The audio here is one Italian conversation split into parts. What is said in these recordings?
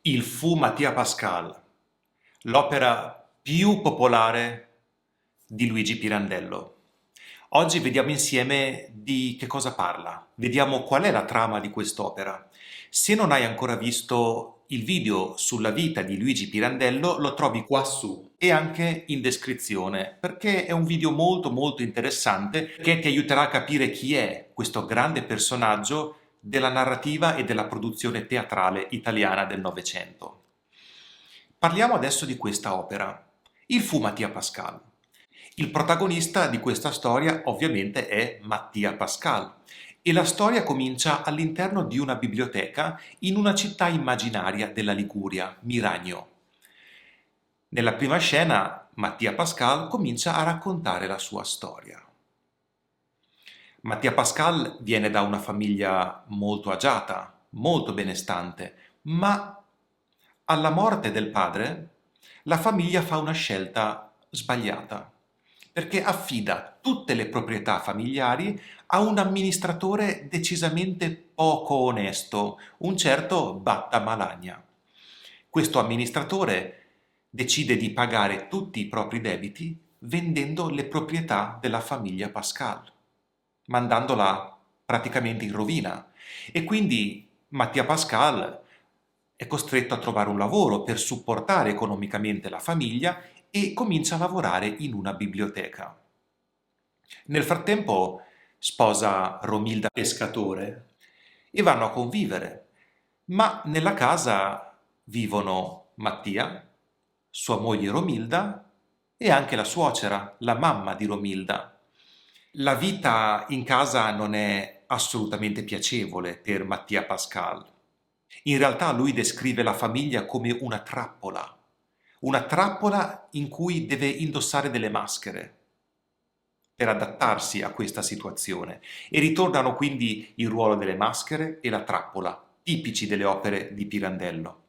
Il Fu Mattia Pascal, l'opera più popolare di Luigi Pirandello. Oggi vediamo insieme di che cosa parla, vediamo qual è la trama di quest'opera. Se non hai ancora visto il video sulla vita di Luigi Pirandello, lo trovi qua su e anche in descrizione, perché è un video molto interessante che ti aiuterà a capire chi è questo grande personaggio della narrativa e della produzione teatrale italiana del Novecento. Parliamo adesso di questa opera, il Fu Mattia Pascal. Il protagonista di questa storia ovviamente è Mattia Pascal e la storia comincia all'interno di una biblioteca in una città immaginaria della Liguria, Miragno. Nella prima scena Mattia Pascal comincia a raccontare la sua storia. Mattia Pascal viene da una famiglia molto agiata, molto benestante, ma alla morte del padre la famiglia fa una scelta sbagliata, perché affida tutte le proprietà familiari a un amministratore decisamente poco onesto, un certo Batta Malagna. Questo amministratore decide di pagare tutti i propri debiti vendendo le proprietà della famiglia Pascal, mandandola praticamente in rovina. E quindi Mattia Pascal è costretto a trovare un lavoro per supportare economicamente la famiglia e comincia a lavorare in una biblioteca. Nel frattempo sposa Romilda Pescatore e vanno a convivere, ma nella casa vivono Mattia, sua moglie Romilda e anche la suocera, la mamma di Romilda. La vita in casa non è assolutamente piacevole per Mattia Pascal. In realtà lui descrive la famiglia come una trappola in cui deve indossare delle maschere per adattarsi a questa situazione e ritornano quindi il ruolo delle maschere e la trappola, tipici delle opere di Pirandello.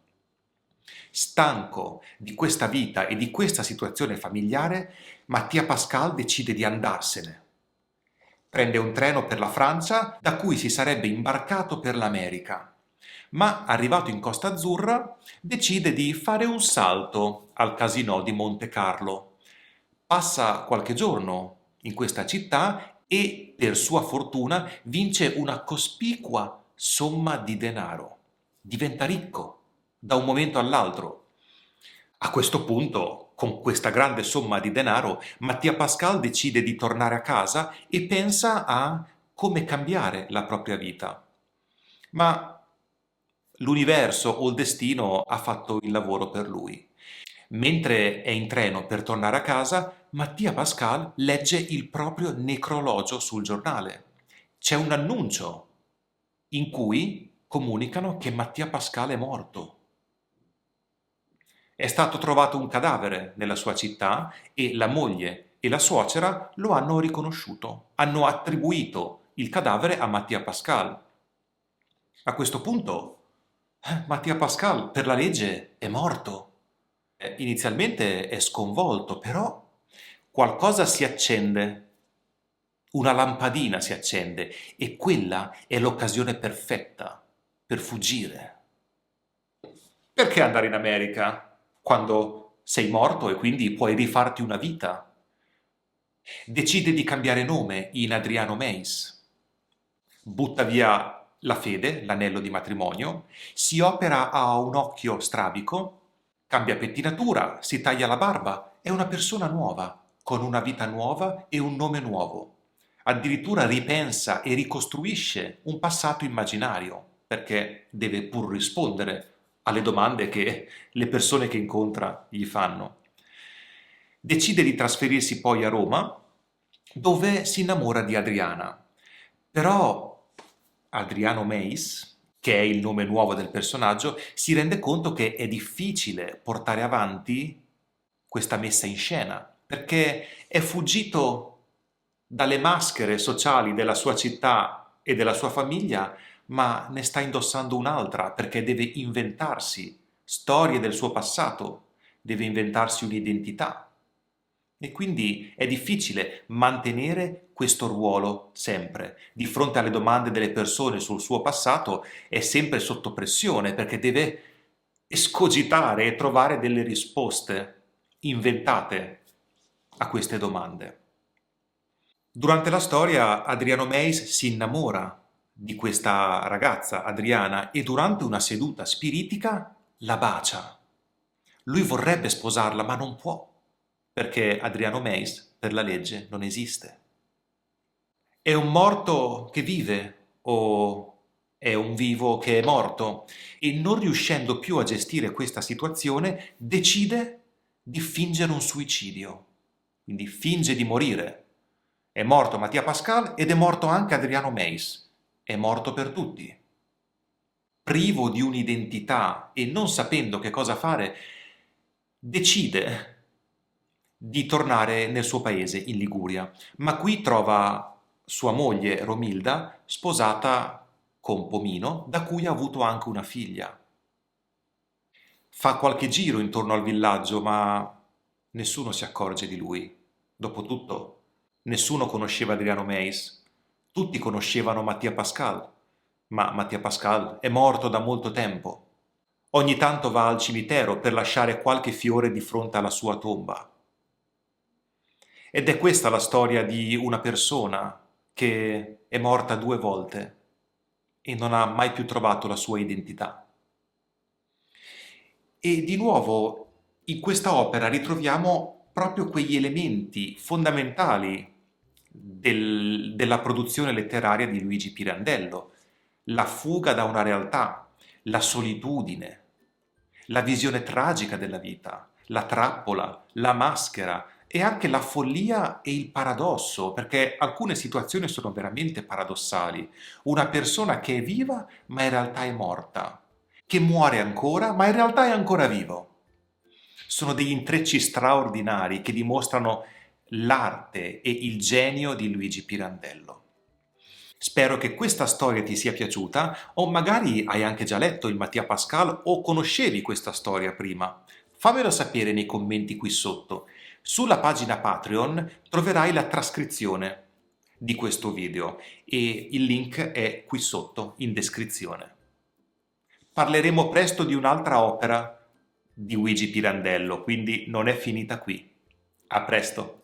Stanco di questa vita e di questa situazione familiare, Mattia Pascal decide di andarsene. Prende un treno per la Francia, da cui si sarebbe imbarcato per l'America, ma arrivato in Costa Azzurra decide di fare un salto al Casinò di Monte Carlo. Passa qualche giorno in questa città e, per sua fortuna, vince una cospicua somma di denaro. Diventa ricco da un momento all'altro. A questo punto, con questa grande somma di denaro, Mattia Pascal decide di tornare a casa e pensa a come cambiare la propria vita. Ma l'universo o il destino ha fatto il lavoro per lui. Mentre è in treno per tornare a casa, Mattia Pascal legge il proprio necrologio sul giornale. C'è un annuncio in cui comunicano che Mattia Pascal è morto. È stato trovato un cadavere nella sua città e la moglie e la suocera lo hanno riconosciuto, hanno attribuito il cadavere a Mattia Pascal. A questo punto, Mattia Pascal per la legge è morto. Inizialmente è sconvolto, però qualcosa si accende, una lampadina si accende e quella è l'occasione perfetta per fuggire. Perché andare in America quando sei morto e quindi puoi rifarti una vita? Decide di cambiare nome in Adriano Meis, butta via la fede, l'anello di matrimonio, si opera a un occhio strabico, cambia pettinatura, si taglia la barba, è una persona nuova, con una vita nuova e un nome nuovo. Addirittura ripensa e ricostruisce un passato immaginario, perché deve pur rispondere alle domande che le persone che incontra gli fanno. Decide di trasferirsi poi a Roma, dove si innamora di Adriana. Però Adriano Meis, che è il nome nuovo del personaggio, si rende conto che è difficile portare avanti questa messa in scena, perché è fuggito dalle maschere sociali della sua città e della sua famiglia, ma ne sta indossando un'altra, perché deve inventarsi storie del suo passato, deve inventarsi un'identità. E quindi è difficile mantenere questo ruolo sempre. Di fronte alle domande delle persone sul suo passato è sempre sotto pressione perché deve escogitare e trovare delle risposte inventate a queste domande. Durante la storia Adriano Meis si innamora di questa ragazza, Adriana, e durante una seduta spiritica la bacia. Lui vorrebbe sposarla, ma non può, perché Adriano Meis, per la legge, non esiste. È un morto che vive o è un vivo che è morto? E non riuscendo più a gestire questa situazione, decide di fingere un suicidio. Quindi finge di morire. È morto Mattia Pascal ed è morto anche Adriano Meis. È morto per tutti. Privo di un'identità e non sapendo che cosa fare, decide di tornare nel suo paese, in Liguria, ma qui trova sua moglie Romilda sposata con Pomino, da cui ha avuto anche una figlia. Fa qualche giro intorno al villaggio, ma nessuno si accorge di lui. Dopotutto, nessuno conosceva Adriano Meis, tutti conoscevano Mattia Pascal, ma Mattia Pascal è morto da molto tempo. Ogni tanto va al cimitero per lasciare qualche fiore di fronte alla sua tomba. Ed è questa la storia di una persona che è morta 2 volte e non ha mai più trovato la sua identità. E di nuovo in questa opera ritroviamo proprio quegli elementi fondamentali della produzione letteraria di Luigi Pirandello: la fuga da una realtà, la solitudine, la visione tragica della vita, la trappola, la maschera e anche la follia e il paradosso, perché alcune situazioni sono veramente paradossali. Una persona che è viva ma in realtà è morta, che muore ancora ma in realtà è ancora vivo. Sono degli intrecci straordinari che dimostrano l'arte e il genio di Luigi Pirandello. Spero che questa storia ti sia piaciuta o magari hai anche già letto il Mattia Pascal o conoscevi questa storia prima. Fammelo sapere nei commenti qui sotto. Sulla pagina Patreon troverai la trascrizione di questo video e il link è qui sotto in descrizione. Parleremo presto di un'altra opera di Luigi Pirandello, quindi non è finita qui. A presto!